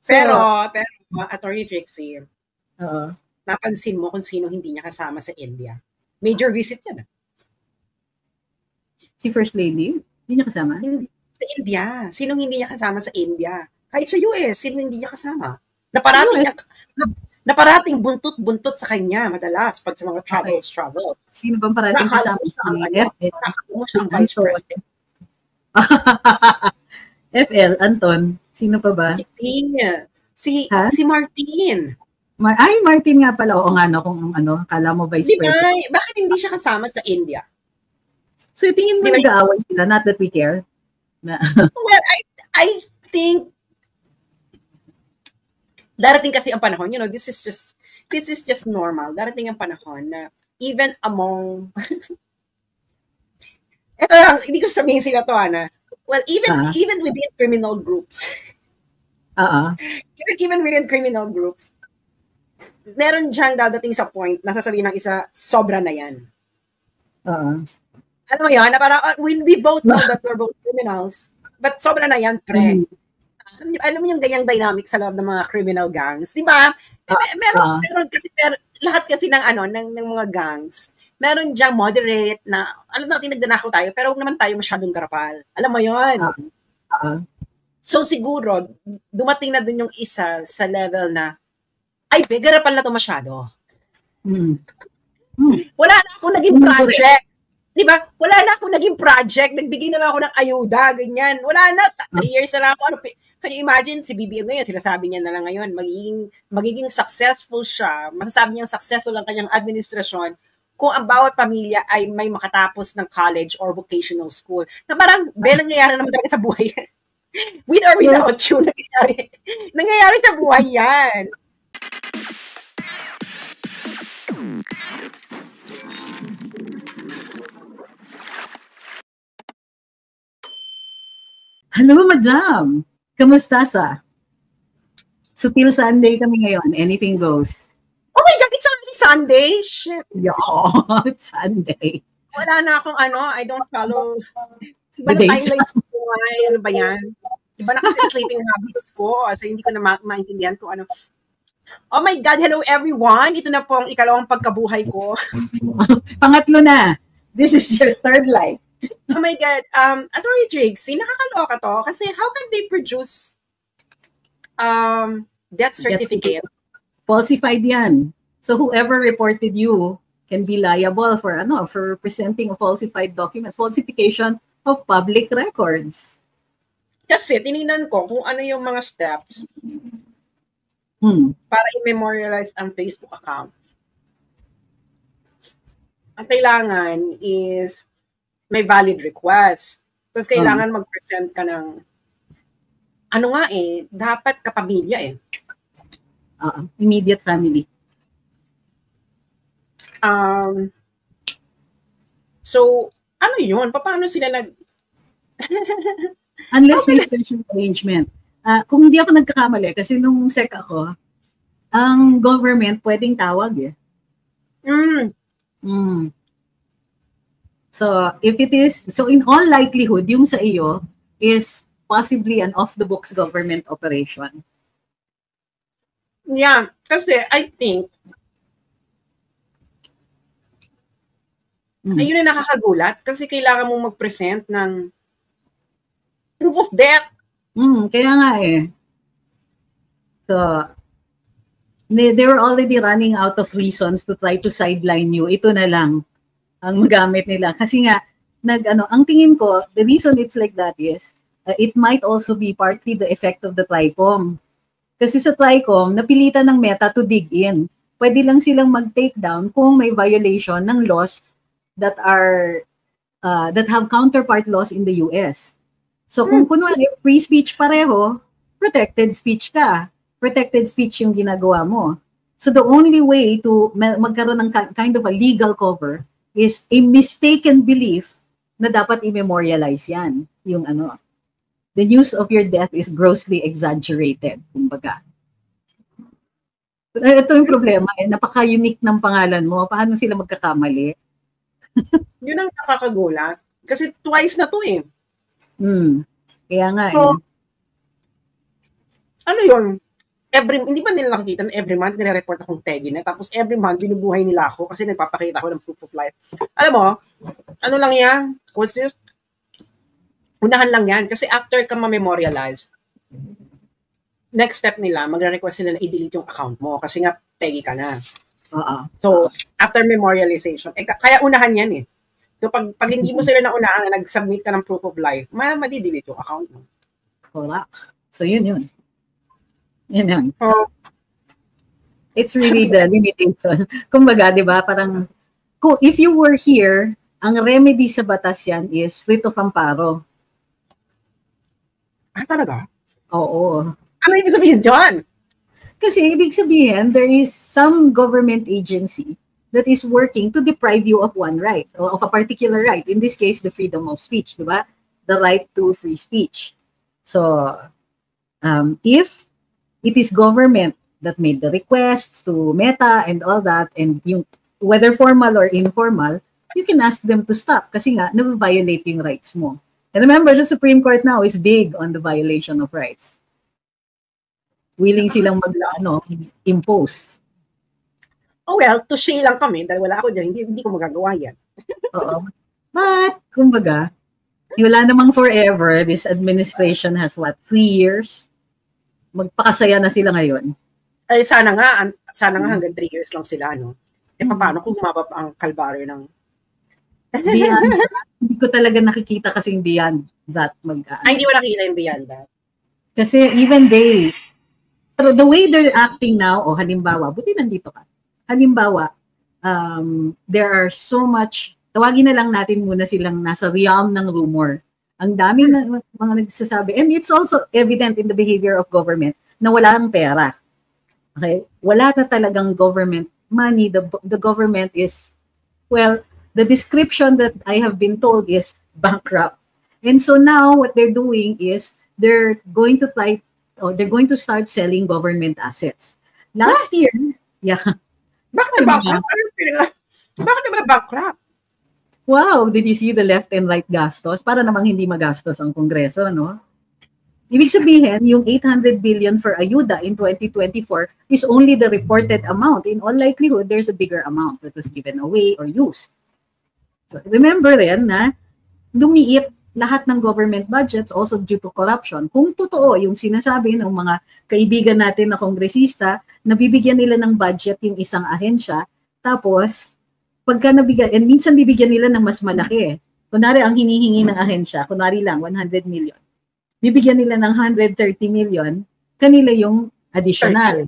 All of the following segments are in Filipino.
Pero, Attorney Trixie, Oo. napansin mo kung sino hindi niya kasama sa India. Major visit yan. Si First Lady? Hindi niya kasama? Sa India. Sinong hindi niya kasama sa India? Kahit sa US, sino hindi niya kasama? Naparating buntot-buntot sa kanya madalas pag sa mga travel. Sino bang parating kasama? Nakakala mo siya ang Vice President. FL, Anton. Sino pa ba? Si Martin. Martin nga pala. Oo nga, no, kung ano, kala mo Vice President. Bakit hindi siya kasama sa India? So, tingin mo nag-aaway sila? Not that we care? Well, I think darating kasi ang panahon, you know, this is just normal. Darating ang panahon na even among eto lang, hindi ko sabihin sila to, Ana. Well, even within criminal groups. Even within criminal groups, meron diyang dadating sa point na sasabihin ng isa, sobra na yan. Alam mo yun, na parang, we both know that we're both criminals, but sobra na yan, pre. Alam mo yung ganyang dynamic sa loob ng mga criminal gangs, di ba? Meron kasi, lahat kasi ng mga gangs, meron diyang moderate na, alam natin nagdanakaw tayo, pero huwag naman tayo masyadong garapal. Alam mo yun? So siguro, dumating na dun yung isa sa level na, ay, garapal na to masyado. Wala na akong naging project. Di ba? Wala na akong naging project. Nagbigay na lang ako ng ayuda, ganyan. Wala na. 3 years na lang ako. Can you imagine, si BBM ngayon, sinasabi niya na lang ngayon, magiging successful siya, masasabi niyang successful ang kanyang administrasyon kung ang bawat pamilya ay may makatapos ng college or vocational school. Na parang, nangyayari naman talaga sa buhay. With or without you, nangyayari sa buhay yan. Hello, Madam. Kamusta sa? Sutil Sunday kami ngayon. Anything goes. Oh my God, it's only Sunday? Shit. Yeah, it's Sunday. Wala na akong I don't follow. Iba na timeline ko buhay. Ano ba yan? Iba na kasi sleeping habits ko. So, hindi ko na maintindihan kung ano. Oh my God, hello everyone. Ito na po ang ikalawang pagkabuhay ko. Pangatlo na. This is your third life. Oh my God. Attorney Trixie, nakakaloka to. Kasi how can they produce death certificate? Falsified yan. So whoever reported you can be liable for presenting a falsified document, falsification of public records. Kasi tinignan ko kung ano yung mga steps para i-memorialize ang Facebook account. Ang kailangan is may valid request. Tapos kailangan mag-present ka ng dapat kapamilya immediate family. So, ano yun? Paano sila Unless may special arrangement. Kung hindi ako nagkakamali, kasi nung SEC ako, ang government pwedeng tawag So, in all likelihood, yung sa iyo is possibly an off-the-books government operation. Yeah, kasi I think, ayun na nakakagulat kasi kailangan mong mag-present ng proof of death. Kaya nga So, they were already running out of reasons to try to sideline you. Ito na lang ang magamit nila. Kasi nga, ang tingin ko, the reason it's like that is, it might also be partly the effect of the TRICOM. Kasi sa TRICOM, napilitan ng Meta to dig in. Pwede lang silang mag-take down kung may violation ng laws that have counterpart laws in the US. So kung kunwari, free speech pareho, protected speech ka. Protected speech yung ginagawa mo. So the only way to magkaroon ng kind of a legal cover is a mistaken belief na dapat i-memorialize yan. Yung the news of your death is grossly exaggerated. Kumbaga. Ito yung problema. Napaka-unique ng pangalan mo. Paano sila magkakamali? Yun ang nakakagulat. Kasi twice na to Kaya nga so, ano yun? hindi ba nila nakikita na every month nire-report akong tegi na, tapos every month binubuhay nila ako kasi nagpapakita ako ng proof of life. Alam mo, ano lang yan? What's this? Unahan lang yan. Kasi after ka ma-memorialize, next step nila, magre-request nila na i-delete yung account mo kasi nga tegi ka na. So, after memorialization, kaya unahan yan eh. So, pag hindi mo sila na unahan, nag-submit ka ng proof of life, madi-delete yung account mo. Wala. So, yun. It's really the limitation. Kumbaga, di ba, parang, if you were here, ang remedy sa batas yan is writ of amparo. Talaga? Oo. Ano ibig sabihin dyan? Kasi ibig sabihin, there is some government agency that is working to deprive you of one right, or of a particular right. In this case, the freedom of speech, di ba? The right to free speech. So, if it is government that made the requests to Meta and all that, and whether formal or informal, you can ask them to stop kasi nga, na-violate yung rights mo. And remember, the Supreme Court now is big on the violation of rights. Willing silang impose. Oh well, touché lang kami dahil wala ako dyan, hindi ko magagawa yan. Oo. But, kumbaga, wala namang forever. This administration has 3 years? Magpakasaya na sila ngayon. Ay, sana nga hanggang 3 years lang sila, no? Paano kung humaba ang kalbaryo ng... Beyond, hindi ko talaga nakikita kasing beyond that. Hindi mo nakikita yung beyond that? Kasi even pero the way they're acting now, halimbawa, buti nandito ka. Halimbawa, there are so much, tawagin na lang natin muna silang nasa realm ng rumor. Ang daming mga nagsasabi, and it's also evident in the behavior of government na wala ang pera. Okay? Wala na talagang government money. The government is, well, the description that I have been told is bankrupt. And so now what they're doing is they're going to start selling government assets. Last year, yeah. Bakit bankrupt? Bakit naman bankrupt? Wow, did you see the left and right gastos? Para namang hindi magastos ang Kongreso, no? Ibig sabihin, yung 800 billion for ayuda in 2024 is only the reported amount. In all likelihood, there's a bigger amount that was given away or used. So remember rin na lumiit lahat ng government budgets also due to corruption. Kung totoo yung sinasabi ng mga kaibigan natin na kongresista, nabibigyan nila ng budget yung isang ahensya, tapos pagka nabigyan, and minsan bibigyan nila ng mas malaki. Kunwari, ang hinihingi ng ahensya, kunwari lang, 100 million. Bibigyan nila ng 130 million, kanila yung additional.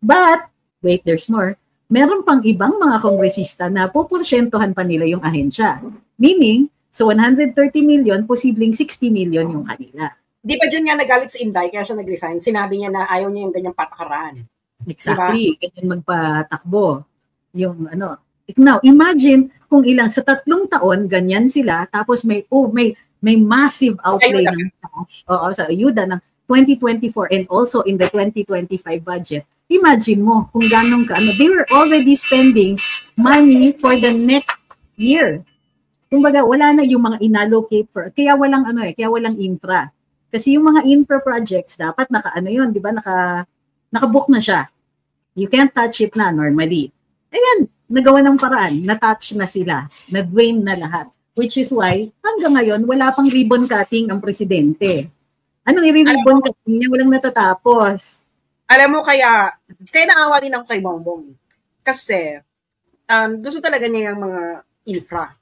But, wait, there's more. Meron pang ibang mga kongresista na puporsyentohan pa nila yung ahensya. Meaning, so 130 million, posibleng 60 million yung kanila. Di ba dyan nga nagalit si Inday, kaya siya nag-resign? Sinabi niya na ayaw niya yung ganyang patakaraan. Exactly, diba? Ganyan magpatakbo. Yung now, imagine kung sa 3 taon, ganyan sila, tapos may massive outlay ng cash sa ayuda ng 2024 and also in the 2025 budget. Imagine mo kung ganong they were already spending money for the next year. Kumbaga, wala na yung mga inallocate kaya walang kaya walang infra. Kasi yung mga infra projects dapat yun, di ba? Naka-book na siya. You can't touch it na normally. Ayan, nagawa ng paraan, na-touch na sila, na-drain na lahat. Which is why, hanggang ngayon, wala pang ribbon cutting ang presidente. Anong i-ribbon cutting niya? Walang natatapos. Alam mo, kaya naawa din ako kay Bongbong. Kasi, gusto talaga niya yung mga infra.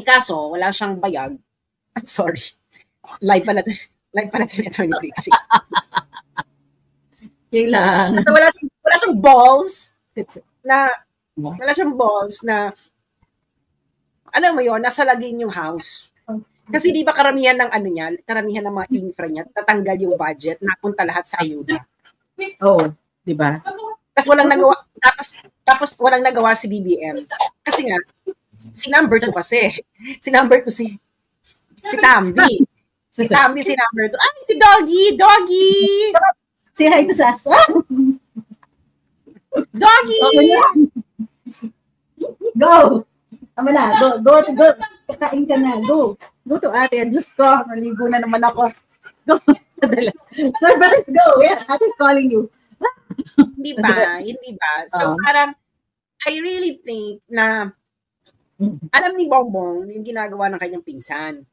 Kaso, wala siyang bayag. Sorry. Live pala ito ni Attorney Trixie. Kailangan. Wala siyang balls na alam mo yun, nasa laging yung house. Kasi di ba karamihan ng mga infra niya, tatanggal yung budget, napunta lahat sa ayuda. Di ba? Tapos walang nagawa si BBM. Kasi nga, si number 2 kasi. Si number 2 si Tambi. Si Tambi si number 2. Ay, si Doggy! Say hi to Sasa. Doggy! Go! Tama na, go. Kakain ka na, go. Go to ate, Diyos ko, maligo na naman ako. Go. Sir, let's go. Yeah, Ate calling you. Hindi ba? Hindi ba? So, parang, I really think na, alam ni Bongbong yung ginagawa ng kanyang pinsan.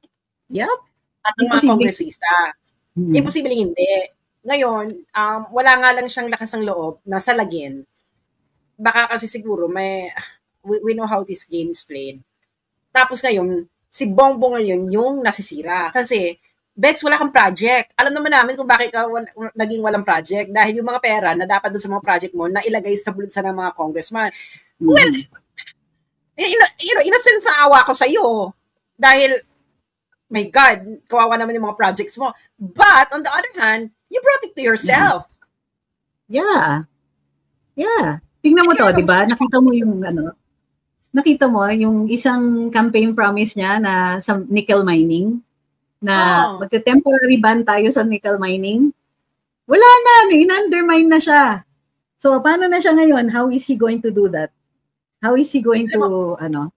Yep. At ng mga kongresista. Imposible hindi. Ngayon, wala nga lang siyang lakas ng loob na salagin. Baka kasi siguro we know how this game is played. Tapos ngayon, si Bongbong ngayon yung nasisira. Kasi, Bex, wala kang project. Alam naman namin kung bakit ka naging walang project. Dahil yung mga pera na dapat doon sa mga project mo na ilagay sa bulsa ng mga congressman. Well, in a sense, naawa ko sa'yo. Dahil, my God, kawawa naman yung mga projects mo. But, on the other hand, you brought it to yourself. Yeah. Yeah. Tingnan mo to, di ba? Nakita mo yung nakita mo yung isang campaign promise niya na sa nickel mining na magte-temporary ban tayo sa nickel mining. Wala na, in-undermine na siya. So, paano na siya ngayon? How is he going to do that? How is he going to, wala na.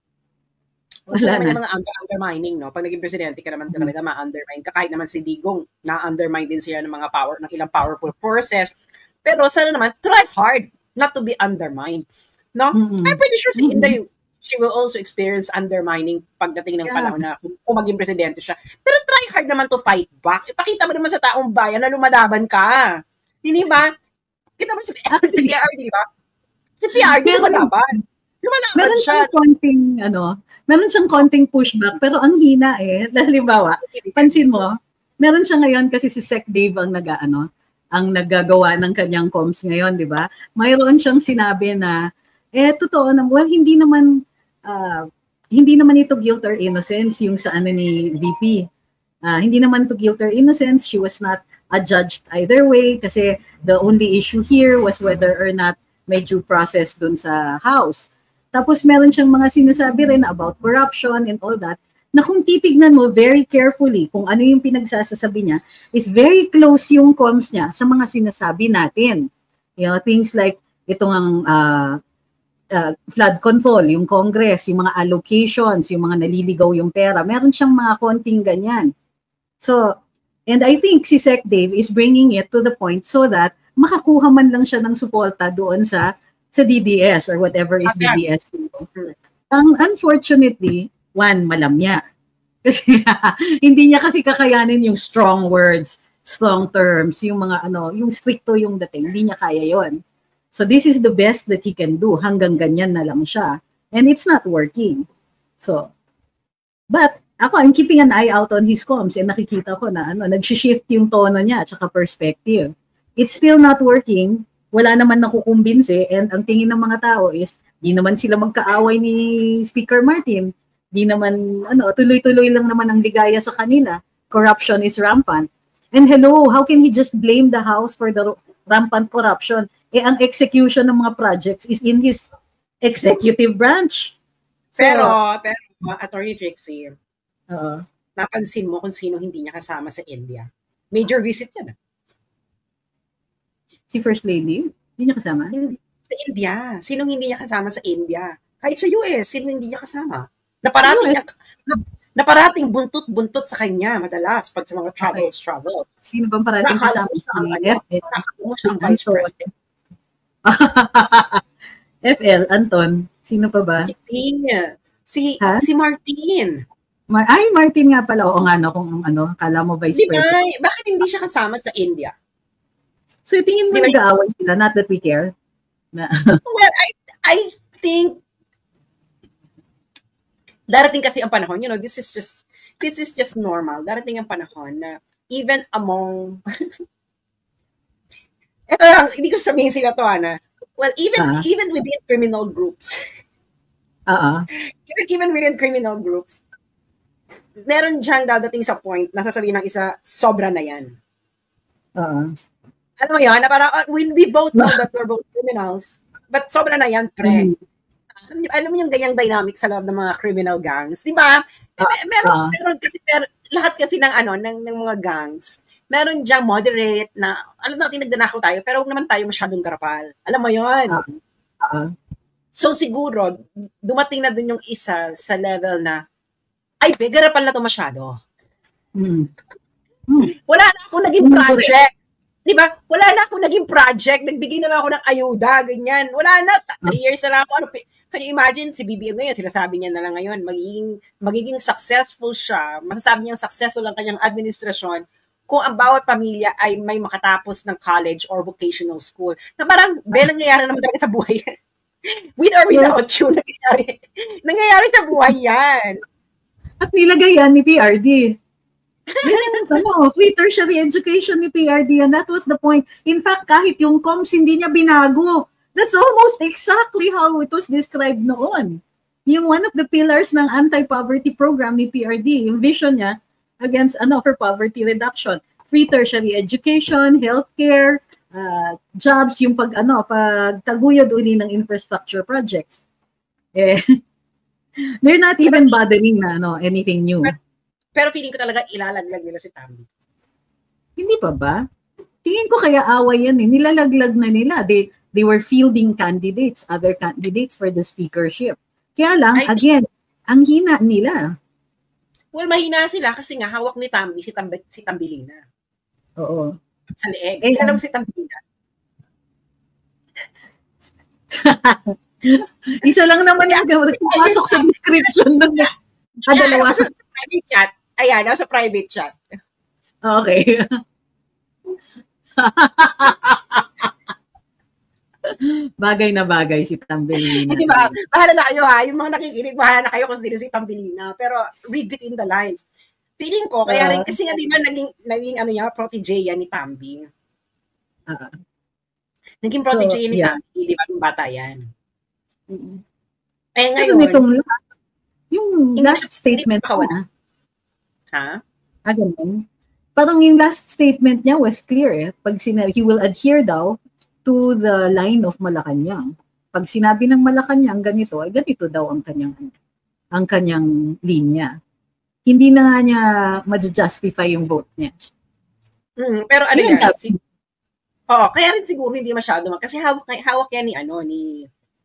Yung mga undermining, no? Pag naging presidente ka naman talaga, ma-undermine ka. Kahit naman si Digong, na-undermine din siya ng mga ng ilang powerful forces. Pero sana naman, try hard not to be undermined. No? I'm pretty sure si Inday, she will also experience undermining pagdating ng panahon na kung maging presidente siya. Pero try hard naman to fight back. Ipakita mo naman sa taong bayan na lumalaban ka. Hindi ba? Kita mo si PRD, di ba? Si PRD lumalaban. Lumalaban siya. Meron siyang konting pushback, pero ang hina Halimbawa, pansin mo, meron siya ngayon kasi si Sec Dave ang naggagawa ng kanyang comms ngayon, di ba? Mayroon siyang sinabi na, totoo na, well, hindi naman ito guilt or innocence yung sa ni VP. Hindi naman to guilt or innocence. She was not adjudged either way kasi the only issue here was whether or not may due process dun sa House. Tapos meron siyang mga sinasabi rin about corruption and all that, na kung titignan mo very carefully kung ano yung pinagsasabi niya, is very close yung comms niya sa mga sinasabi natin. Things like itong flood control, yung Congress, yung mga allocations, yung mga naliligaw yung pera. Meron siyang mga konting ganyan. So, and I think si Sec Dave is bringing it to the point so that makakuha man lang siya ng suporta doon sa DDS or whatever is DDS. Unfortunately, malamya. Kasi hindi niya kasi kakayanin yung strong words, strong terms, yung mga yung stricto yung dating. Hindi niya kaya yon. So this is the best that he can do. Hanggang ganyan na lang siya. And it's not working. So, but I'm keeping an eye out on his comms and nakikita ko na nag-shift yung tono niya at saka perspective. It's still not working. Wala naman nakukumbinse and ang tingin ng mga tao is di naman sila magkaaway ni Speaker Martin. Di naman, tuloy-tuloy lang naman ang ligaya sa kanila. Corruption is rampant. And hello, how can he just blame the House for the rampant corruption? Ang execution ng mga projects is in his executive branch. So, pero Attorney Trixie, napansin mo kung sino hindi niya kasama sa India. Major visit yan. Si First Lady? Hindi niya kasama? Sa India. Sinong hindi niya kasama sa India? Kahit sa US, sino hindi niya kasama? Naparating buntot-buntot sa kanya madalas pag sa mga travel. Sino bang parating kasama sa FL? Nakakamo siyang vice president. FL, Anton. Sino pa ba? Si Martin. Martin nga pala. Oo nga, kung kala mo vice president. Bakit hindi siya kasama sa India? So, tingin mo nag-aaway sila, not that we care? Well, I think darating kasi ang panahon, this is just normal. Darating ang panahon na even among ito lang, hindi ko sabihin sila to, Ana. Well, even within criminal groups. Even within criminal groups, meron diyang dadating sa point na sasabihin ng isa, sobra na yan. Alam mo yun, na parang, we both know that we're both criminals, but sobra na yan, pre. Alam mo yung ganyang dynamic sa loob ng mga criminal gangs, di ba? Meron kasi, lahat kasi ng mga gangs, meron diyang moderate na, alam natin, nagdanakaw tayo, pero huwag naman tayo masyadong garapal. Alam mo yun? So siguro, dumating na dun yung isa sa level na, garapal na to masyado. Wala na akong naging project. Di ba? Wala na akong naging project. Nagbigay na lang ako ng ayuda, ganyan. Wala na. 3 years na lang ako. Can you imagine, si BBM ngayon, sinasabi niya na lang ngayon, magiging successful siya, masasabi niyang successful ang kanyang administrasyon kung ang bawat pamilya ay may makatapos ng college or vocational school. Na parang, nangyayari naman talaga sa buhay yan. With or without you, nangyayari sa buhay yan. At nilagay yan ni PRD. Free tertiary education ni PRD, and that was the point. In fact, kahit yung COMS hindi niya binago. That's almost exactly how it was described noon. Yung one of the pillars ng anti-poverty program ni PRD, yung vision niya against for poverty reduction, free tertiary education, healthcare, jobs, yung pagtaguyod uli ng infrastructure projects. They're not even bothering na anything new. Pero feeling ko talaga ilalaglag nila si Tambi. Hindi pa ba? Tingin ko kaya away yan eh. Nilalaglag na nila. They were fielding other candidates for the speakership. Kaya lang, again, ang hina nila. Well, mahina sila kasi nga hawak ni Tambi si Tambilina. Oo. Sa leeg. Alam mo si Tambilina. Isa lang naman yung pumasok sa description ng dalawa sa private chat. Ayan, sa private chat. Okay. Bagay na bagay si Tambelina. Di ba? Bahala na kayo ha. Yung mga nakikinig, bahala na kayo kung sino si Tambelina. Pero read between the lines. Feeling ko, kaya rin, kasi nga di ba naging protege yan ni Tambi. Naging protege ni Tambi, di ba? Yung bata yan. Ngayon, yung last statement ko ha? Ganun. Parang yung last statement niya was clear. Pag sinabi, he will adhere daw to the line of Malacanang. Pag sinabi ng Malacanang ganito, ay ganito daw ang kanyang linya. Hindi na niya ma-justify yung vote niya. Pero ano yan? Kaya rin siguro hindi masyado. Kasi hawak yan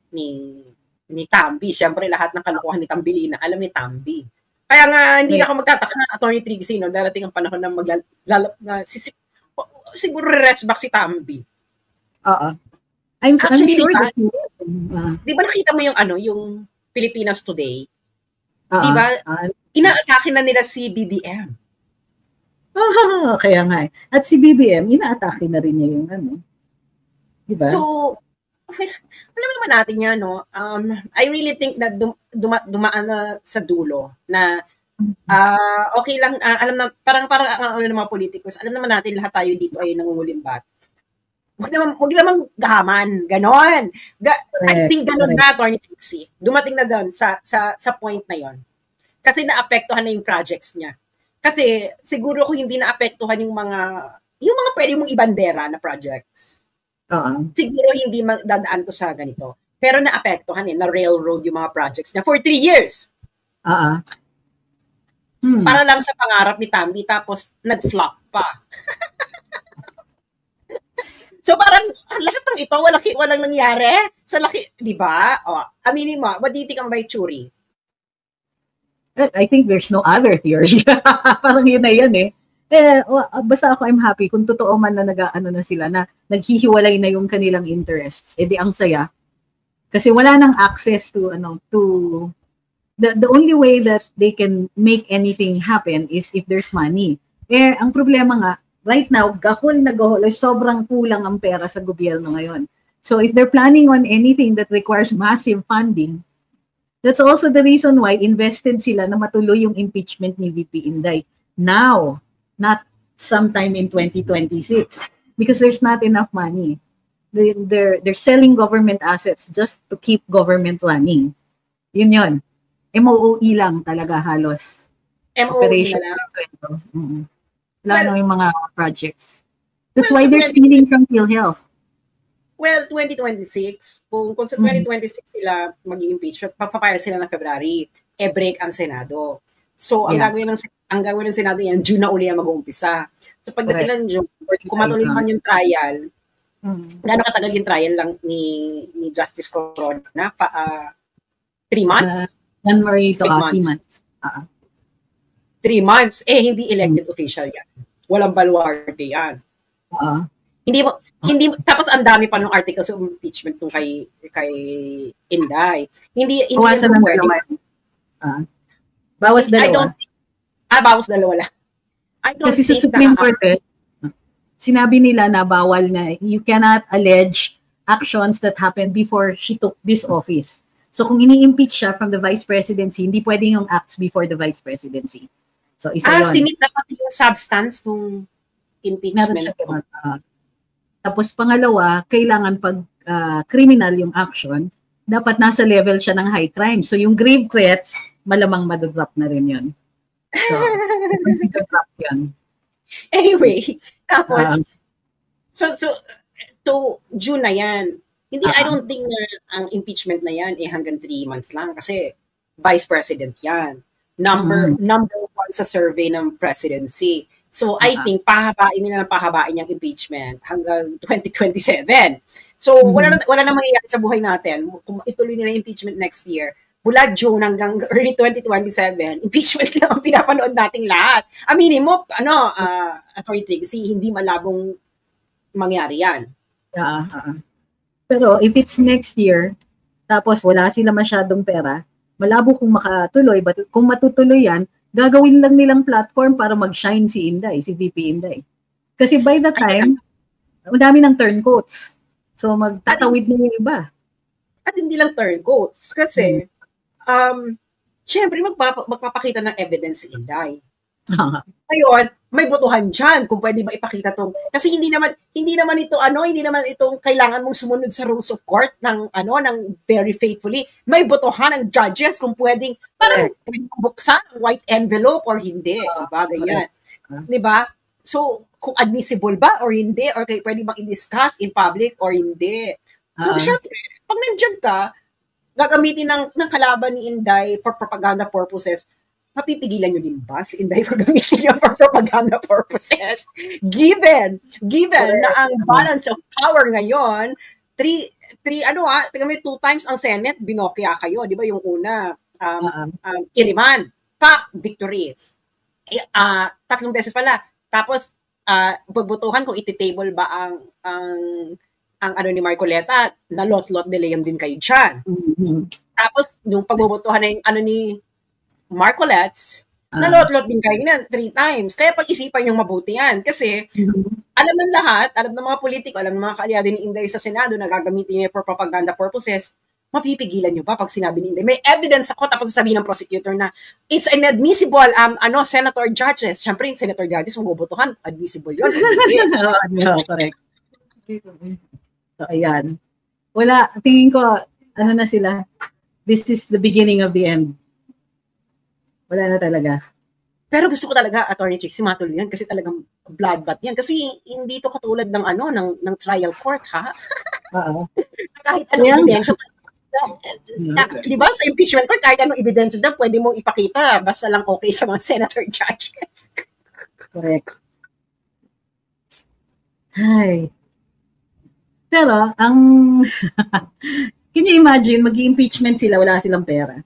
ni Tambi. Siyempre lahat ng kalokohan ni Tambilina, alam ni Tambi. Kaya nga, hindi na ako magtataka na Attorney Trixie, darating ang panahon na siguro rest back si Tambi. I'm actually, sure that di ba nakita mo yung Pilipinas Today? Di ba? Inaatake na nila si BBM. Kaya nga. At si BBM, inaatake na rin niya yung di ba? So, alam naman natin yan, I really think that dumaan na sa dulo na okay lang, alam na, parang ng mga politikos, alam naman natin lahat tayo dito ay nangungulimbat. Huwag naman gahaman, ganon. I think ganon na, Attorney Trixie. Dumating na doon sa point na yon. Kasi naapektuhan na yung projects niya. Kasi siguro kung hindi naapektuhan yung mga pwede mong ibandera na projects, siguro hindi dadaan to sa ganito. Pero naapektuhan na railroad yung mga projects niya for 3 years. Para lang sa pangarap ni Tambi, tapos nag-flop pa. So parang lahat ng ito, walang nangyari. Sa laki, di ba? Aminin mo, what do you think ang may tsuri? I think there's no other theory. Parang yun na yan eh. Basta ako I'm happy kung totoo man na na sila na naghihiwalay na yung kanilang interests. Di ang saya. Kasi wala nang access to the only way that they can make anything happen is if there's money. Ang problema nga, right now, gahol na gahol, sobrang kulang ang pera sa gobyerno ngayon. So if they're planning on anything that requires massive funding, that's also the reason why invested sila na matuloy yung impeachment ni VP Inday. Now, not sometime in 2026 because there's not enough money. They're selling government assets just to keep government running. Yun. MOOE lang talaga halos. MOOE na lang. Wala na yung mga projects. That's why they're stealing from PhilHealth. Well, 2026, kung sa 2026 sila mag-i-impeach, papapile sila ng February, break ang Senado. So, ang gagawin ng Senado yan, June na uli ang mag-uumpisa. So, pagdating ng June, kung matuloy man yung trial, gano'ng katagal yung trial lang ni Justice Corona? 3 months? January to 3 months. 3 months. Hindi elected official yan. Walang baluarte yan. Oo. Hindi tapos ang dami pa ng articles of impeachment nung kay Inday. Hindi Bawasan ng dalawa. Bawas dalawa. Bawas dalawa lang. Kasi sa Supreme Court sinabi nila na bawal na you cannot allege actions that happened before she took this office. So kung ini-impeach siya from the vice presidency, hindi pwedeng yung acts before the vice presidency. So isa yun. Sinit na pati yung substance ng impeachment. Tapos pangalawa, kailangan pag criminal yung action, dapat nasa level siya ng high crime. So yung grave threats, malamang madodrop na rin yun. So, drop yun. Anyway, tapos, so June na yan. Hindi, I don't think na ang impeachment na yan hanggang 3 months lang kasi vice president yan. Number one sa survey ng presidency. So I think pahabain yung impeachment hanggang 2027. So wala na mangyayari sa buhay natin. Kung ituloy nila yung impeachment next year, mula June hanggang early 2027, impeachment lang ang pinapanood nating lahat. Aminin mo, Attorney Trixie, hindi malabong mangyari yan. Pero if it's next year, tapos wala sila masyadong pera, malabo kung makatuloy. But kung matutuloy yan, gagawin lang nilang platform para mag-shine si Inday, si VP Inday. Kasi by the time, madami ng turncoats. So magtatawid na yung iba. At hindi lang turncoats. Kasi, syempre magpapakita ng evidence si Inday. Ngayon, may botohan dyan kung pwede ba ipakita tong kasi hindi naman itong kailangan mong sumunod sa rules of court ng very faithfully. May botohan ng judges kung pwedeng parang buksan ang white envelope or hindi, diba? Ganyan. Diba? So, kung admissible ba or hindi or pwede bang i-discuss in public or hindi. So, syempre, pag nandiyan ka, gagamitin ng kalaban ni Inday for propaganda purposes, mapipigilan nyo din ba si Inday pag gamitin niya for propaganda purposes? Given na ang balance of power ngayon, 2 times ang Senate, binokya kayo. Di ba yung una, Iriman, victory. 3 beses pala. Tapos, pagbutuhan kung iti-table ba ang ni Marcoleta, na lot-lot delayam din kayo dyan. Tapos, yung pagbubutuhan na ni Marcolets, nalot-lot din kayo na 3 times. Kaya pag-isipan yung mabuti yan. Kasi, alam ng lahat, alam ng mga politiko, alam ng mga kaalyado ni Inday sa Senado na gagamitin niya for propaganda purposes, mapipigilan nyo ba pag sinabi ni Inday? May evidence ako, tapos sasabihin ng prosecutor na it's inadmissible, senator judges. Siyempre, yung senator judges, mabubutuhan, admissible yun. Correct. So, ayan. Wala, tingin ko, na sila, this is the beginning of the end. Wala na talaga. Pero gusto ko talaga, Attorney Trixie, matuloy yan kasi talagang bloodbath yan. Kasi hindi to katulad ng ng trial court, ha? Kahit anong ebidensya. Di ba, sa impeachment court, kahit anong ebidensya dyan, pwede mong ipakita. Basta lang okay sa mga senator judges. Correct. Hi. Pero, can you imagine, mag-impeachment sila, wala silang pera?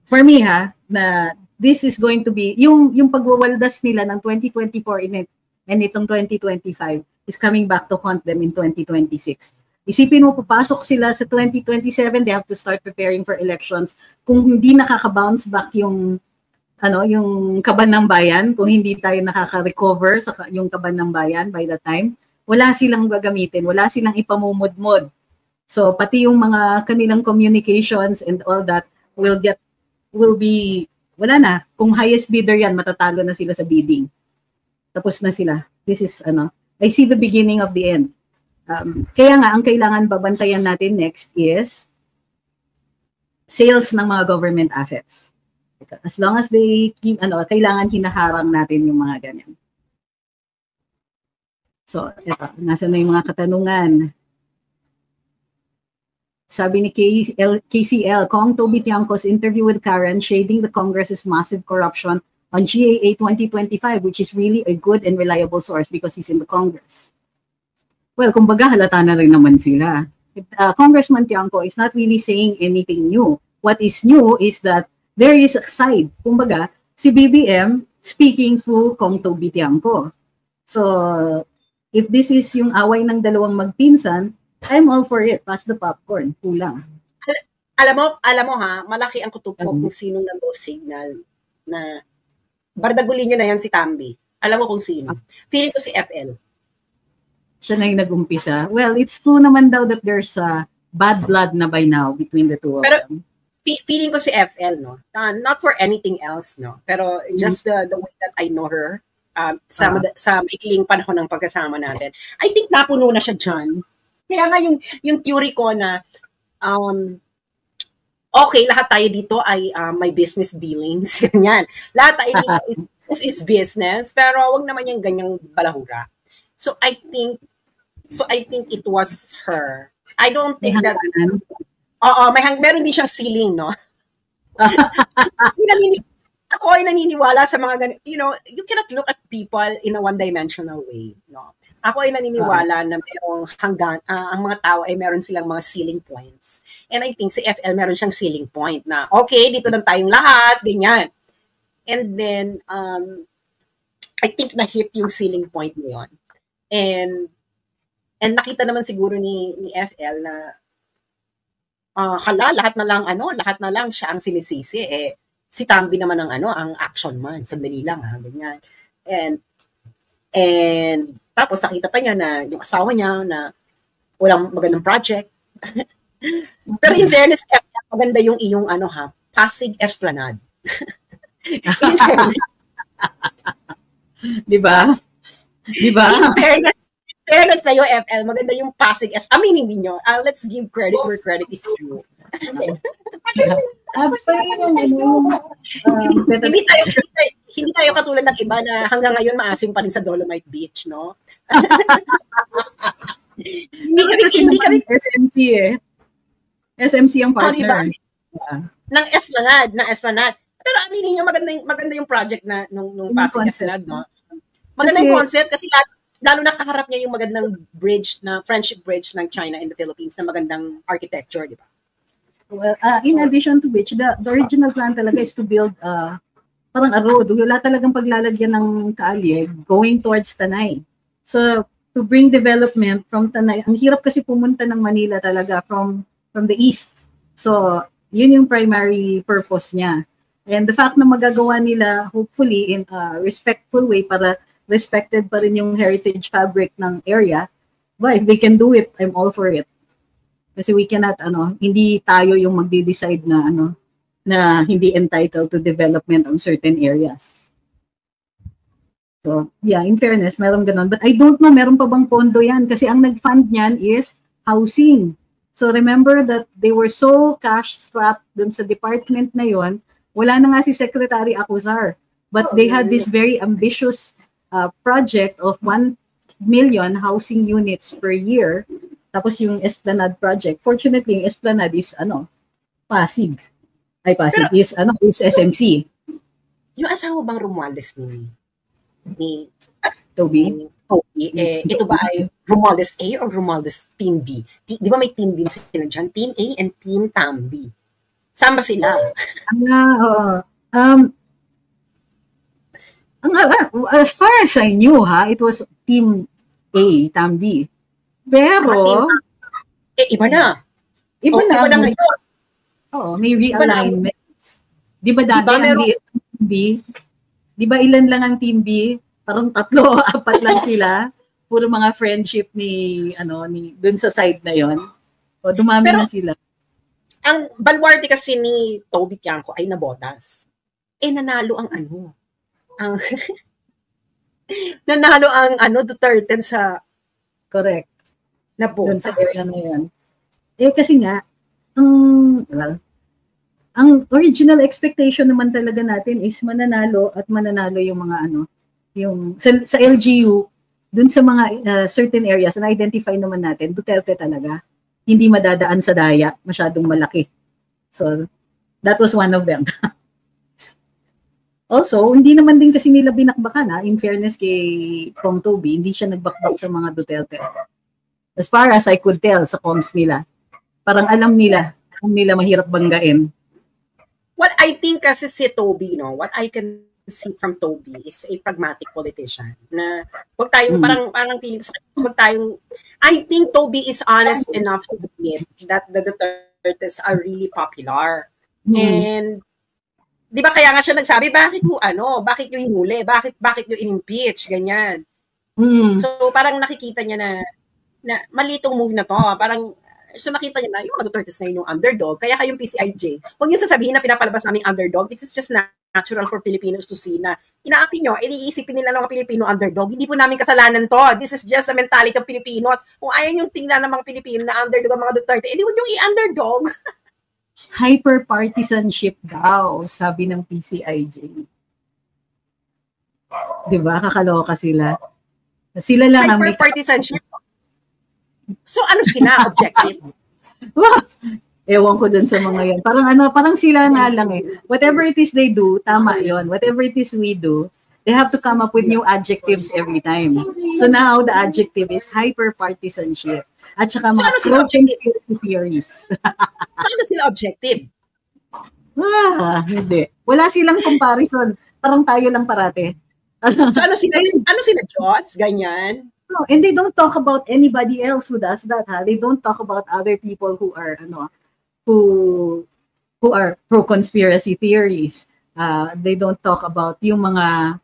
For me, na this is going to be, yung pagwawaldas nila ng 2024 and itong 2025 is coming back to haunt them in 2026. Isipin mo, papasok sila sa 2027, they have to start preparing for elections. Kung hindi nakaka-bounce back yung kaban ng bayan, kung hindi tayo nakaka-recover sa yung kaban ng bayan by the time, wala silang gagamitin, wala silang ipamumudmod. So, pati yung mga kanilang communications and all that will be, wala na. Kung highest bidder yan, matatalo na sila sa bidding. Tapos na sila. This is, I see the beginning of the end. Kaya nga, ang kailangan babantayan natin next is sales ng mga government assets. As long as they keep, kailangan hinaharang natin yung mga ganyan. So, eto, nasa na yung mga katanungan. Sabi ni KCL, Kong Toby Tiangco's interview with Karen shading the Congress's massive corruption on GAA 2025, which is really a good and reliable source because he's in the Congress. Well, kumbaga halata na rin naman sila. Congressman Tiangco is not really saying anything new. What is new is that there is a side. Kumbaga, si BBM, speaking through Kong Toby Tiangco. So, if this is yung away ng dalawang magpinsan, I'm all for it. Pass the popcorn. Kulang. Alam mo ha, malaki ang kutob ko kung sinong nag-go signal na bardagulin nyo na yan si Tambi. Alam mo kung sino. Feeling ko si FL. Siya na yung nag-umpisa. Well, it's true naman daw that there's bad blood na by now between the two of them. Feeling ko si FL, no? Not for anything else, no? Pero just the way that I know her, sa maikling panahon ng pagkasama natin, I think napuno na siya dyan. Kaya nga yung theory ko na, okay, lahat tayo dito ay may business dealings, ganyan. Lahat tayo dito is business, pero wag naman yung ganyang balahura. So I think it was her. I don't think that meron din siyang ceiling, no? Ako ay naniniwala sa mga ganito. You know, you cannot look at people in a one-dimensional way, no? Ako ay naniniwala na mayroong hanggang, ang mga tao ay meron silang mga ceiling points. And I think si FL meron siyang ceiling point na, okay, dito lang tayong lahat, ganyan. And then, I think na-hit yung ceiling point niyo yun. And nakita naman siguro ni FL na, lahat na lang siya ang sinisisi. Si Tambi naman ang action man. Sandali lang, ganyan. And tapos nakita pa niya na yung asawa niya na walang magandang project. Pero in fairness, maganda yung iyong Pasig Esplanade. Di ba? In fairness sa'yo, FL, maganda yung Pasig Aminin ninyo. Let's give credit where credit is due. Hindi tayo katulad ng iba na hanggang ngayon maasim pa rin sa Dolomite Beach, no? hindi kami SMC SMC ang partner. Ng Esplanade. Pero aminin niyo maganda yung project na nung Pasig Esplanade, no? Maganda yung concept kasi lalo nakaharap niya yung magandang bridge na friendship bridge ng China and the Philippines na magandang architecture, di ba? Well, in addition to which, the original plan talaga is to build parang a road. Wala talagang paglalagyan ng kalye going towards Tanay. So, to bring development from Tanay, ang hirap kasi pumunta ng Manila talaga from the east. So, yun yung primary purpose niya. And the fact na magagawa nila, hopefully, in a respectful way para respected pa rin yung heritage fabric ng area, but if they can do it, I'm all for it. Kasi we cannot, hindi tayo yung magde-decide na, na hindi entitled to development on certain areas. So, yeah, in fairness, meron ganun. But I don't know, meron pa bang pondo yan? Kasi ang nag-fund niyan is housing. So, remember that they were so cash-strapped dun sa department na yon. Wala na nga si Secretary Acuzar. But they had this very ambitious project of 1 million housing units per year. Tapos yung Esplanade project. Fortunately, yung Esplanade is Pasig. Pasig pero, is SMC. Yung asawa bang Romualdez ni Toby? Ito ba ay Romualdez A or Romualdez Team B? Di ba may team din sila dyan? Team A and Team Tambi. Saan ba sila? As far as I knew, it was Team A, Tambi. Pero, iba na. Iba na ngayon. Oo, may realignments. Di ba dati ang Team B? Di ba ilan lang ang Team B? Parang 3 o 4 lang sila. Puro mga friendship ni dun sa side na yon. O dumami na sila. Ang baluarte kasi ni Toby Tiangco ay nabotas. Nanalo ang nanalo ang Duterte sa correct. Nabotas. Sa area na yan. Kasi nga, ang original expectation naman talaga natin is mananalo yung mga yung sa LGU, dun sa mga certain areas na identify naman natin, Duterte talaga. Hindi madadaan sa daya, masyadong malaki. So, that was one of them. Also, hindi naman din kasi nila binakbakan, in fairness kay Kong Toby, hindi siya nagbakbak sa mga Duterte. As far as I could tell sa comms nila, parang alam nila mahirap banggain. What I think kasi si Toby, what I can see from Toby is a pragmatic politician. Na wag tayong, parang feeling sa wag tayong, I think Toby is honest enough to admit that the Dutertes are really popular. And, di ba kaya nga siya nagsabi, bakit nyo hinuli? Bakit nyo in-impeach? Ganyan. So, parang nakikita niya na malitong move na to. Parang, so nakita niya na, yung mga Dutertes na yun yung underdog. Kaya kayong PCIJ, huwag niyo sasabihin na pinapalabas naming underdog. This is just natural for Filipinos to see na inaapi nyo, iniisipin nila ng mga Pilipino underdog. Hindi po namin kasalanan to. This is just a mentality of Filipinos. Kung ayaw yung tingnan ng mga Pilipino na underdog ang mga Duterte, edi huwag nyo i-underdog. Hyper-partisanship daw, sabi ng PCIJ. Diba? Kakaloka sila. Sila lang ang hyper-partisanship. So ano sila? Objective? Ewan ko dun sa mga yan. Parang sila nga lang eh. Whatever it is they do, tama yon. Whatever it is we do, they have to come up with new adjectives every time. So now the adjective is hyper-partisanship. At saka mga conspiracy theories. Ano sila objective? Hindi. Wala silang comparison. Parang tayo lang parate. So ano sila Diyos? Ganyan? No, and they don't talk about anybody else who does that. They don't talk about other people who are who are pro conspiracy theories. They don't talk about yung mga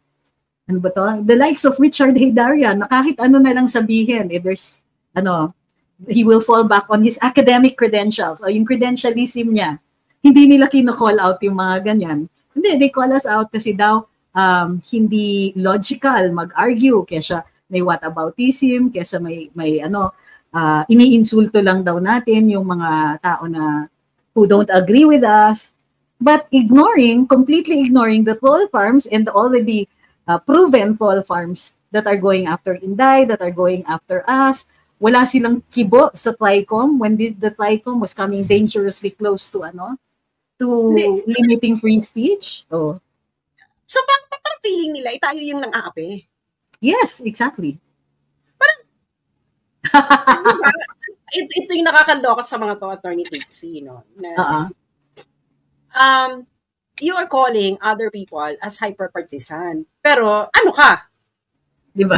the likes of Richard Heydarian na kahit ano na lang sabihin, there's he will fall back on his academic credentials o yung credentialism niya. Hindi nila kino-call out yung mga ganyan. Hindi, they call us out kasi daw hindi logical mag-argue kesa may whataboutism, kesa may iniinsulto lang daw natin yung mga tao na who don't agree with us, but completely ignoring the troll farms and the already proven troll farms that are going after Inday, that are going after us. Wala silang kibo sa TRICOM when the TRICOM was coming dangerously close to limiting free speech. Oh. So parang feeling nila tayo yung nang-aapi. Yes, exactly. Parang ito yung nakakaloka sa mga to, Attorney Trixie, na you are calling other people as hyper-partisan. Pero ano ka? Diba?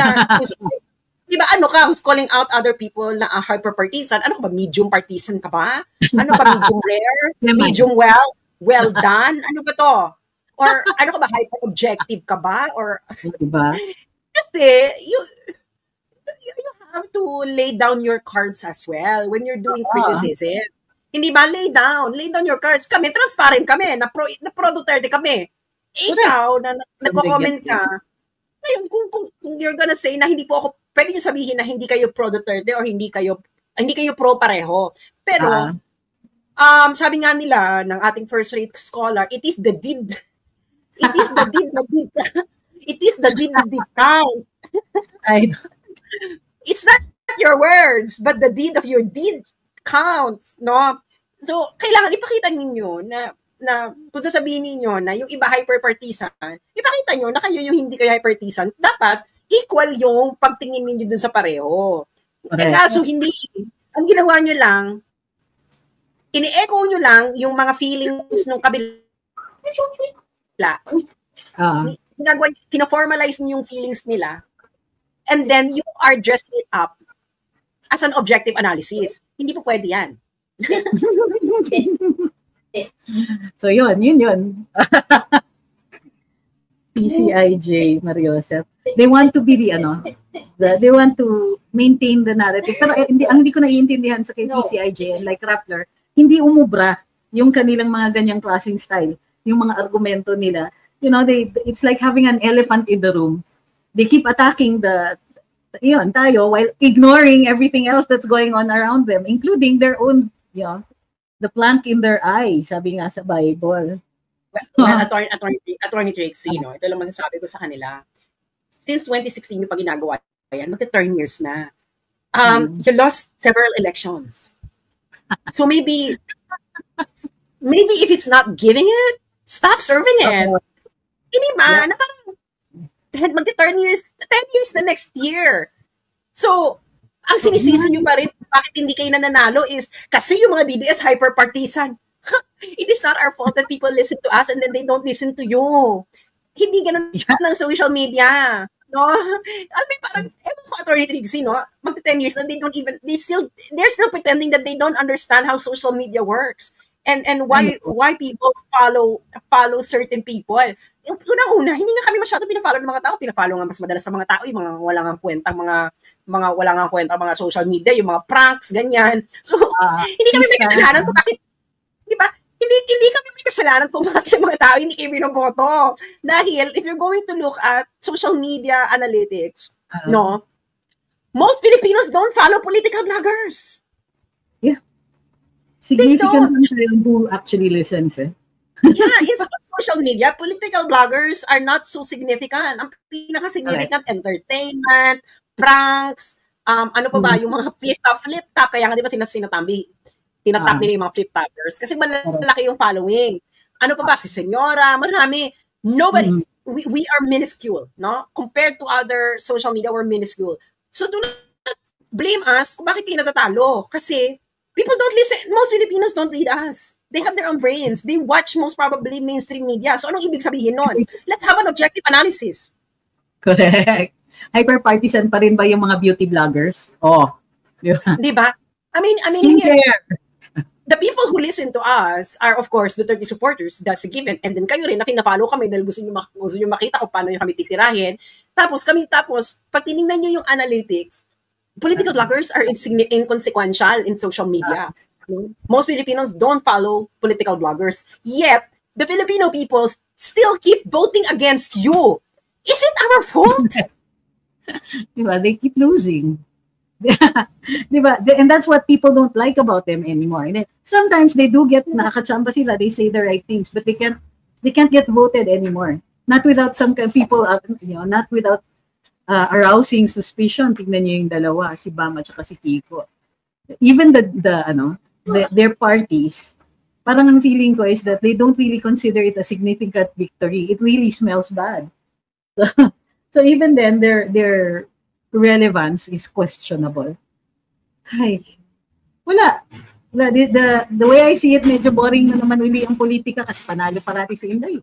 Diba ano ka who's calling out other people na hyper-partisan? Ano ka ba? Medium partisan ka ba? Ano ba? Medium rare? Medium well done? Ano ba to? Or ano ka ba? Hyper-objective ka ba? Or diba? Kasi you have to lay down your cards as well when you're doing criticism. Hindi ba? Lay down your cards. Kami, transparent kami, na pro Duterte kami. Ikaw, na nagko-comment ka, ngayon, kung you're gonna say na hindi po ako, pwede nyo sabihin na hindi kayo pro Duterte or hindi kayo pro pareho. Pero, sabi nga nila ng ating first-rate scholar, it is the deed. It is the deed count. It's not your words, but the deed of your deed counts, no? So, kailangan ipakita ninyo na kung sasabihin ninyo na yung iba hyper-partisan, ipakita nyo na kayo yung hindi kayo hyper-partisan, dapat equal yung pagtingin ninyo dun sa pareho. Okay. Kaso hindi, ang ginawa nyo lang, ini-echo nyo lang yung mga feelings ng kabila. Kina-formalize nyo yung feelings nila, and then you are dressing it up as an objective analysis. Hindi po pwede yan. So yun. PCIJ, Mariosep. They want to be they want to maintain the narrative. Pero hindi ko naiintindihan sa kay PCIJ and like Rappler, hindi umubra yung kanilang mga ganyang klaseng style, yung mga argumento nila. It's like having an elephant in the room. They keep attacking tayo while ignoring everything else that's going on around them, including their own, the plank in their eye, sabi nga sa Bible. Attorney Trixie, ito lang masasabi ko sa kanila. Since 2016 yung pag ginagawa yan, magti-turn years na. You lost several elections. So maybe if it's not giving it, stop serving it. Hindi ba? Na parang magti-turn years, 10 years na next year. So, ang sinisisi nyo pa rin, bakit hindi kayo nananalo is kasi yung mga DDS hyper-partisan. It is not our fault that people listen to us and then they don't listen to you. Hindi ganun ng social media. No? Alam mo, parang, ewan ko, Attorney Trixie, no? Magta 10 years na they're still pretending that they don't understand how social media works. And why people follow certain people. Yung unang-una, hindi nga kami masyado pina-follow ng mga tao. Pina-follow nga mas madalas sa mga tao, yung mga walang ang kwenta, mga social media, yung mga pranks, ganyan. So, hindi kami may kasalanan kung bakit, di ba? Hindi kami may kasalanan kung bakit yung mga tao hindi kayo binoboto. Dahil, if you're going to look at social media analytics, no, most Filipinos don't follow political bloggers. Yeah. Significant who actually listens, eh? Yeah, in social media, political bloggers are not so significant. Ang pinaka-significant, entertainment, pranks, ano pa ba, yung mga flip top, kaya nga di ba sinatambi, tinatap nila yung mga flip toppers kasi malaki yung following. Ano pa ba, si Senyora, marami. Nobody, we are minuscule, no? Compared to other social media, we're minuscule. So do not blame us kung bakit tayo natatalo. Kasi people don't listen. Most Filipinos don't read us. They have their own brains. They watch most probably mainstream media. So anong ibig sabihin nun? Let's have an objective analysis. Correct. Hyper-partisan pa rin ba yung mga beauty bloggers? Oh. Di ba? I mean, the people who listen to us are, of course, the 30 supporters. That's a given. And then kayo rin, na-follow kami dahil gusto nyo makita kung paano yung kami titirahin. Tapos, pag tinignan nyo yung analytics, political bloggers are inconsequential in social media. Most Filipinos don't follow political bloggers. Yet, the Filipino people still keep voting against you. Is it our fault? Diba? They keep losing. Diba? And that's what people don't like about them anymore. And sometimes they do get nakakachamba sila, they say the right things, but they can't get voted anymore. Not without some people, not without arousing suspicion. Tignan niyo yung dalawa, si Bam at si Kiko. Even their parties, parang ang feeling ko is that they don't really consider it a significant victory. It really smells bad. So even then, their relevance is questionable. Ay, wala. The way I see it, medyo boring na naman uli ang politika kasi panalo parati sa Inday.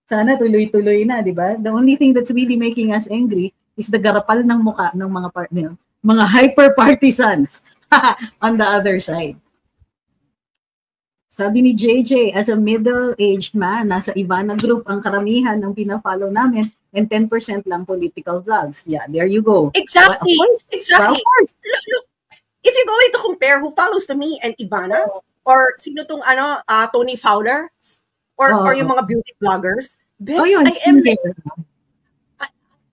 Sana tuloy-tuloy na, di ba? The only thing that's really making us angry is the garapal ng muka ng mga hyper-partisans on the other side. Sabi ni JJ, as a middle-aged man, nasa Ivana Group ang karamihan ng pina-follow namin and 10% lang political vlogs. Yeah, there you go. Exactly. Exactly. Look, if you're going to compare who follows to me and Ivana, or sino tong Tony Fowler, or yung mga beauty bloggers,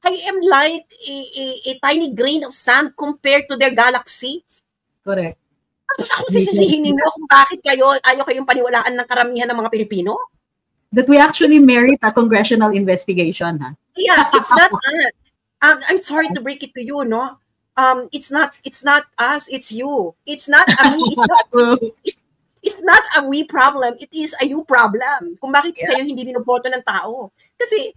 I am like a tiny grain of sand compared to their galaxy. Correct. Tapos ako sisisihin ninyo kung bakit ayaw kayong paniwalaan ng karamihan ng mga Pilipino? That we actually merit a congressional investigation, ha? Yeah, it's not us. I'm sorry to break it to you, no? It's not us, it's you. It's not a me, it's not a we problem, it is a you problem. Kung bakit kayo hindi binoboto ng tao. Kasi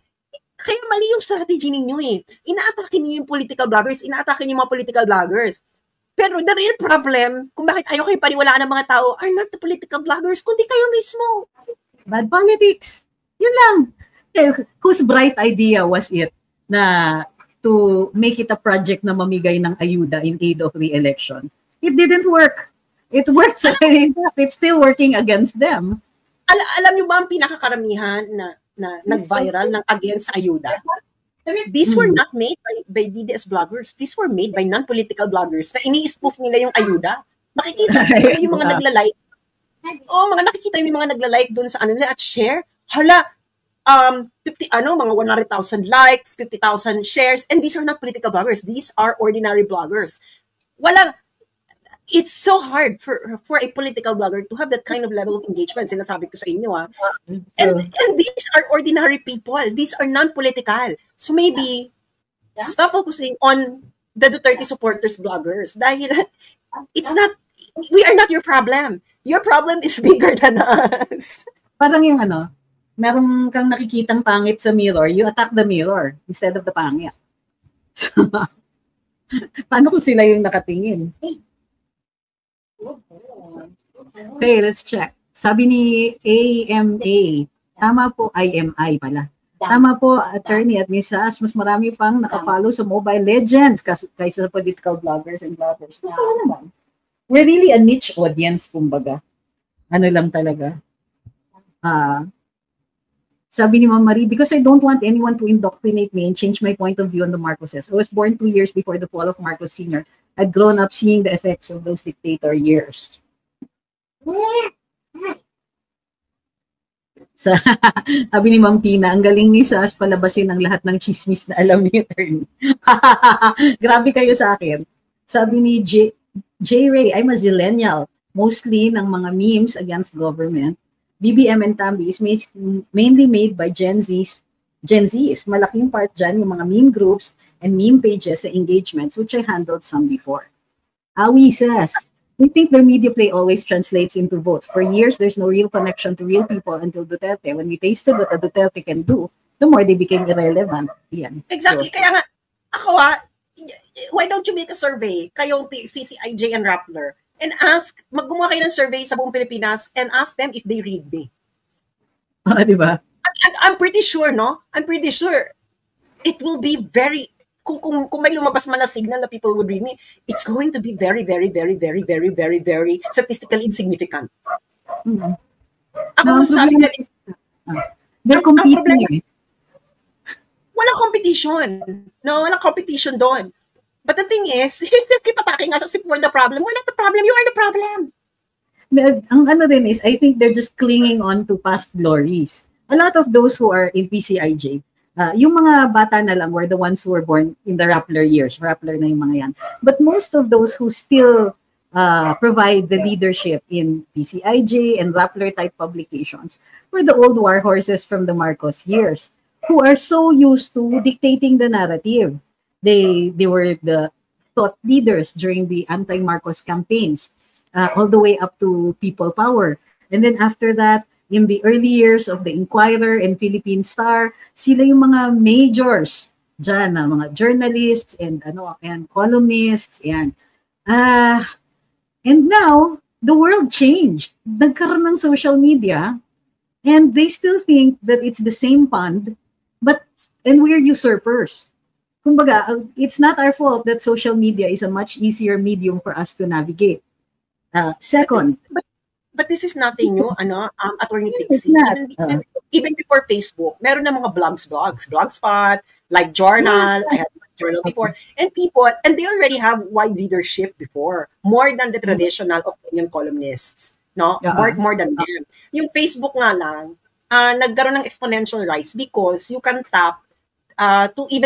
kayo mali yung strategy ninyo eh. Inaatake niyo yung political bloggers, inaatake niyo yung mga political bloggers. Pero the real problem, kung bakit ayaw kayo paniwalaan ng mga tao, are not the political bloggers, kundi kayo mismo. Bad politics. Yun lang. Whose bright idea was it na to make it a project na mamigay ng ayuda in aid of re-election? It didn't work. It worked. It's still working against them. Alam niyo ba ang pinakakaramihan na nag-viral ng against ayuda? These were not made by DDS bloggers. These were made by non-political bloggers na ini-spoof nila yung ayuda. Makikita yung mga nagla-like. Nakikita yung mga nagla-like doon sa nila at share. Hala, mga 100,000 likes, 50,000 shares, and these are not political bloggers. These are ordinary bloggers. It's so hard for a political blogger to have that kind of level of engagement. Sinasabi ko sa inyo, And these are ordinary people. These are non-political. So maybe, stop focusing on the Duterte supporters bloggers. Dahil we are not your problem. Your problem is bigger than us. Parang yung meron kang nakikitang pangit sa mirror, you attack the mirror instead of the pangit. So, paano kung sila yung nakatingin? Okay, let's check. Sabi ni AMA, Tama po, IMI pala. Tama po, attorney at Ms. Sass, mas marami pang nakapalo sa Mobile Legends kaysa sa political bloggers and bloggers. We're really a niche audience, kumbaga. Ano lang talaga. Sabi ni Ma'am Marie, because I don't want anyone to indoctrinate me and change my point of view on the Marcoses. I was born 2 years before the fall of Marcos Sr. I'd grown up seeing the effects of those dictator years. Sabi ni Ma'am Tina, ang galing ni Sass palabasin ang lahat ng chismis na alam ni attorney. Grabe kayo sa akin. Sabi ni J. Ray, I'm a zillennial. Mostly ng mga memes against government. BBM and Tambi is mainly made by Gen Zs. Malaking part dyan yung mga meme groups and meme pages sa engagements, which I handled some before. Awi says, we think their media play always translates into votes. For years, there's no real connection to real people until Duterte. When we tasted what a Duterte can do, the more they became irrelevant. Yan. Exactly. So, kaya nga, ako why don't you make a survey, kayong PCIJ and Rappler, and ask, gumawa kayo ng survey sa buong Pilipinas and ask them if they read me. Diba? I'm pretty sure, no? I'm pretty sure it will be very, kung may lumabas man na signal na people would read me, it's going to be very, very, very, very, very, very, very statistically insignificant. Mm-hmm. Ako masasabi ka, they're competing. Walang competition. No, walang competition doon. But the thing is, you still keep attacking us as if we're the problem. We're not the problem. You are the problem. Ang ano din is, I think they're just clinging on to past glories. A lot of those who are in PCIJ, yung mga bata na lang were the ones who were born in the Rappler years. Rappler na yung mga yan. But most of those who still provide the leadership in PCIJ and Rappler-type publications were the old war horses from the Marcos years, who are so used to dictating the narrative. They were the thought leaders during the anti-Marcos campaigns, all the way up to People Power. And then after that, in the early years of the Inquirer and Philippine Star, sila yung mga majors dyan, mga journalists and columnists. And now, the world changed. Nagkaroon ng social media, and they still think that it's the same pond, and we're usurpers. Kumbaga, it's not our fault that social media is a much easier medium for us to navigate. Second. But this is nothing new, Attorney Pixie. Even before Facebook, meron na mga Blogspot, like Journal, I had Journal before, and they already have wide leadership before, more than the traditional opinion columnists, no? More than them. Yung Facebook nga lang, nagkaroon ng exponential rise because you can tap you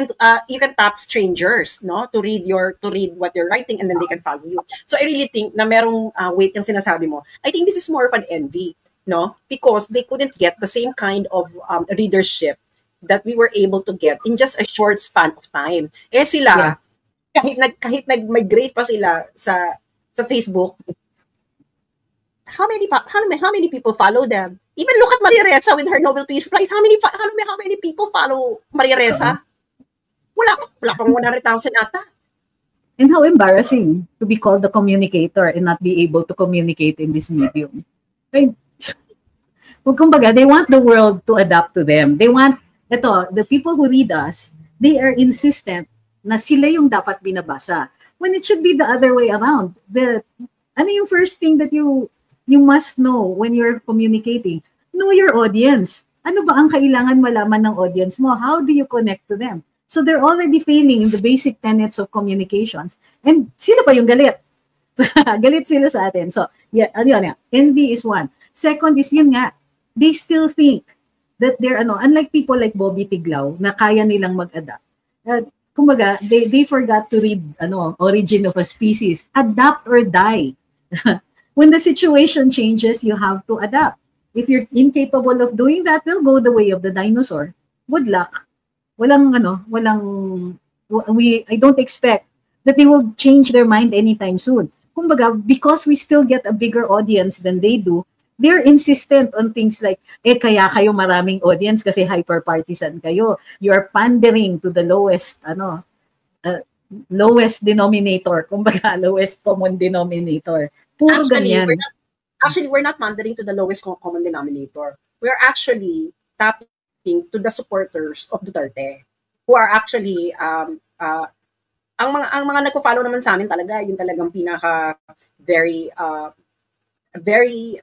can tap strangers, no, to read what you're writing, and then they can follow you. So I really think na merong weight yung sinasabi mo. I think this is more of an envy, no, because they couldn't get the same kind of readership that we were able to get in just a short span of time. Eh sila, kahit nag-migrate pa sila sa Facebook, how many people follow them? Even look at Maria Ressa with her Nobel Peace Prize. How many people follow Maria Ressa? Wala pang 100,000 ata. And how embarrassing to be called the communicator and not be able to communicate in this medium. Kumbaga, they want the world to adapt to them. They want, the people who read us, they are insistent na sila yung dapat binabasa. When it should be the other way around. Ano yung first thing that you must know when you're communicating? Know your audience. Ano ba ang kailangan malaman ng audience mo? How do you connect to them? So they're already failing in the basic tenets of communications. And sila pa yung galit. Galit sila sa atin. So, envy is one. Second is yun nga, they still think that they're, unlike people like Bobby Tiglao, na kaya nilang mag-adapt. Kumbaga, they forgot to read, Origin of a Species. Adapt or die. When the situation changes, you have to adapt. If you're incapable of doing that, they'll go the way of the dinosaur. Good luck. I don't expect that they will change their mind anytime soon. Kumbaga, because we still get a bigger audience than they do, they're insistent on things like, kaya kayo maraming audience kasi hyper-partisan kayo. You're pandering to the lowest denominator. Kumbaga, lowest common denominator. Puro ganyan. We're not pandering to the lowest common denominator. We're actually tapping to the supporters of Duterte who are actually ang mga nagpo-follow naman sa amin talaga yung talagang pinaka very very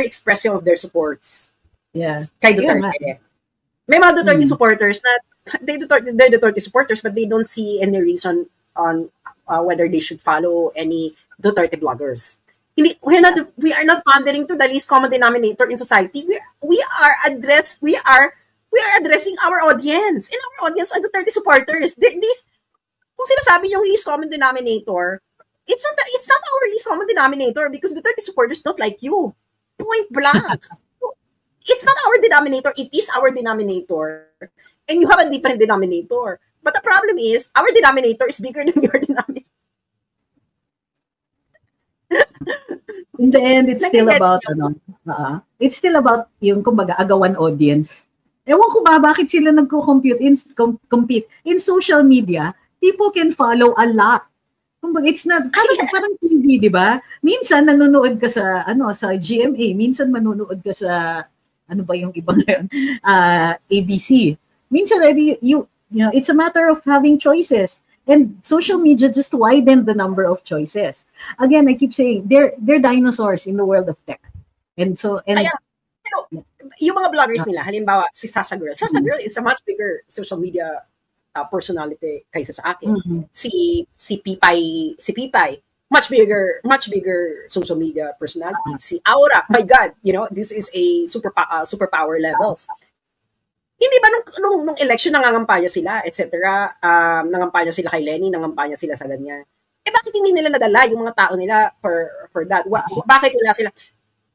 expressive of their supports. Kay Duterte. Yeah. May mga Duterte supporters na they're Duterte supporters but they don't see any reason on whether they should follow any Duterte bloggers. We are not pandering to the least common denominator in society. We are addressing our audience. And our audience are Duterte supporters. Kung sinasabi yung least common denominator, it's not our least common denominator because Duterte supporters don't like you. Point blank. It's not our denominator. It is our denominator. And you have a different denominator. But the problem is, our denominator is bigger than your denominator. In the end, it's still about, it's still about yung, kumbaga, agawan audience. Ewan ko ba, bakit sila nagko-compete in social media, people can follow a lot. Kumbaga, it's not, parang TV, di ba? Minsan, nanonood ka sa GMA, minsan manonood ka sa, ano ba yung ibang ngayon? ABC. Minsan, you know, it's a matter of having choices. And social media just widened the number of choices. Again, I keep saying, they're dinosaurs in the world of tech. And so, kaya, yung mga bloggers nila, halimbawa, si Sasa Girl. Sasa Girl is a much bigger social media personality kaysa sa akin. Si Pipay, much bigger social media personality. Si Aura, my God, you know, this is a superpower levels. Hindi ba nung election nangangampanya sila, etc. Nangampanya sila kay Lenny, nangampanya sila sa ganyan. Bakit hindi nila nadala yung mga tao nila for that? Bakit wala sila?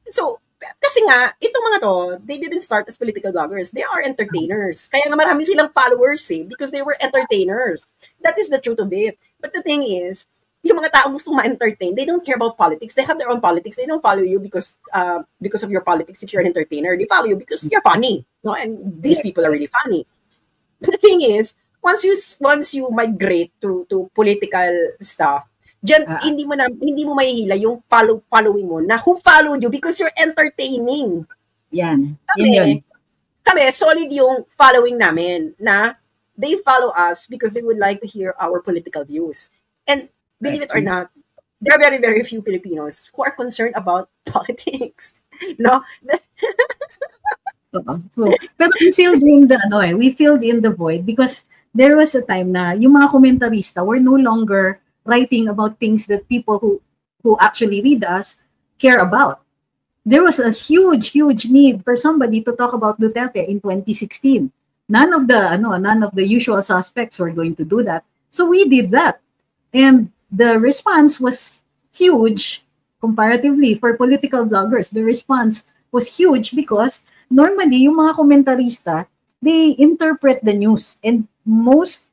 So, kasi nga, itong mga to, they didn't start as political bloggers. They are entertainers. Kaya nga marami silang followers because they were entertainers. That is the truth of it. But the thing is, yung mga tao gustong ma-entertain, they don't care about politics. They have their own politics. They don't follow you because of your politics if you're an entertainer. They follow you because you're funny. No? And these people are really funny. But the thing is, once you migrate to political stuff, diyan hindi mo mahihila yung following mo na who followed you because you're entertaining. Yan. Kami, solid yung following namin na they follow us because they would like to hear our political views. And believe it or not, there are very, very few Filipinos who are concerned about politics. No? So, pero we filled in the void because there was a time na yung mga komentarista were no longer writing about things that people who actually read us care about. There was a huge need for somebody to talk about Duterte in 2016. None of the usual suspects were going to do that. So we did that. And the response was huge comparatively for political bloggers. The response was huge because normally yung mga komentarista, they interpret the news, and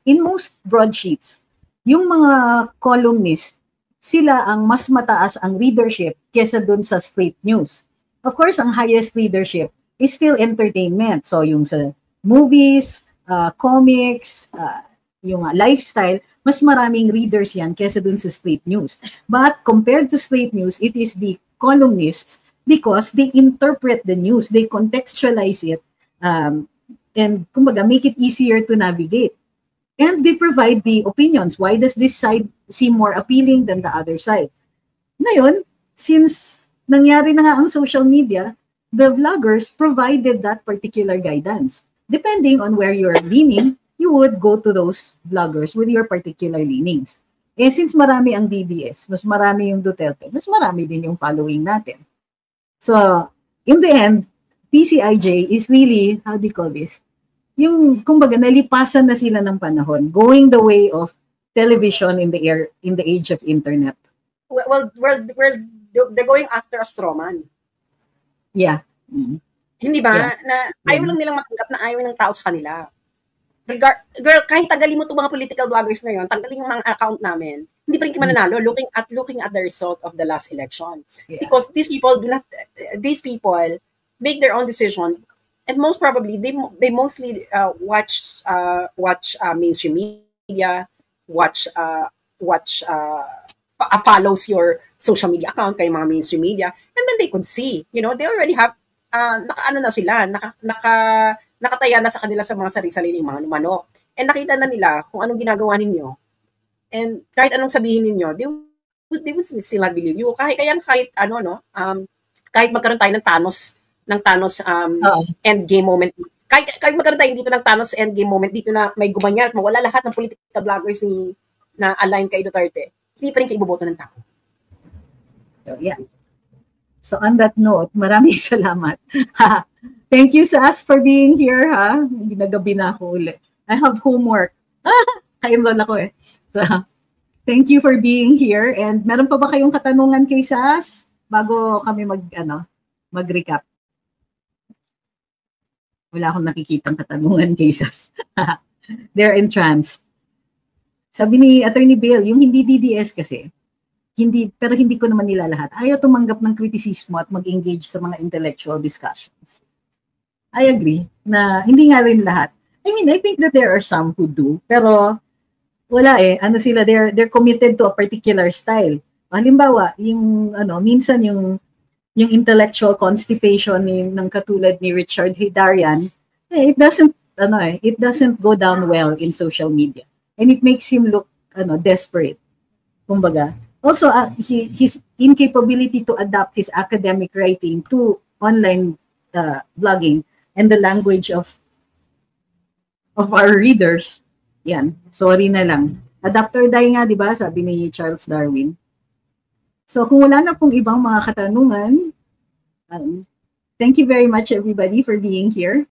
in most broadsheets, yung mga columnist, sila ang mas mataas ang readership kesa dun sa straight news. Of course, ang highest readership is still entertainment. So yung sa movies, comics, yung lifestyle, mas maraming readers yan kesa dun sa straight news. But compared to straight news, it is the columnists because they interpret the news, they contextualize it, and kumbaga make it easier to navigate. And they provide the opinions. Why does this side seem more appealing than the other side? Ngayon, since nangyari na nga ang social media, the vloggers provided that particular guidance. Depending on where you're leaning, you would go to those vloggers with your particular leanings. Eh, since marami ang DDS, mas marami yung Duterte, mas marami din yung following natin. So, in the end, PCIJ is really, how do you call this? Yung, kumbaga, nalipasan na sila ng panahon, going the way of television in the age of internet. Well, they're going after a strawman. Yeah. Hindi ba? Yeah. Na ayaw lang nilang matanggap na ayaw ng tao sa kanila. Girl, kahit tagalin mo itong mga political bloggers na yun, tagalin yung mga account namin, hindi pa rin mananalo looking at the result of the last election. Yeah. Because these people make their own decision. And most probably, they mostly watch mainstream media, follows your social media account, kay mga mainstream media, and then they could see, they already have nakaano na sila, nakataya na sa kanila sa mga sarili-sariling mga numano. And nakita na nila kung anong ginagawa ninyo. And kahit anong sabihin ninyo, they would still not believe you. Kahit magkaroon tayo ng Thanos endgame moment. Kahit magkaroon tayo dito ng Thanos endgame moment dito na may gumanyan at mawala lahat ng political bloggers na align kay Duterte, hindi pa rin kayo iboboto ng tao. So, yeah. So on that note, maraming salamat. Thank you, Sas, for being here, ha? Ginagabi na ako ulit. I have homework. Kainlol ako eh. So, thank you for being here. And meron pa ba kayong katanungan kay Sas bago kami mag-recap? Wala akong nakikitang katanungan kay Sas. They're entranced. Sabi ni Attorney Bill, yung hindi DDS kasi, pero hindi ko naman nila lahat. Ayaw tumanggap ng kritisismo at mag-engage sa mga intellectual discussions. I agree na hindi nga rin lahat. I mean, I think that there are some who do, pero wala eh. They're committed to a particular style. Halimbawa, minsan yung intellectual constipation ng katulad ni Richard Hidarian, it doesn't go down well in social media. And it makes him look desperate. Kumbaga. Also, his incapability to adapt his academic writing to online blogging and the language of our readers. Yan, sorry na lang. Adapt or die nga, di ba? Sabi ni Charles Darwin. So, kung wala na pong ibang mga katanungan, thank you very much everybody for being here.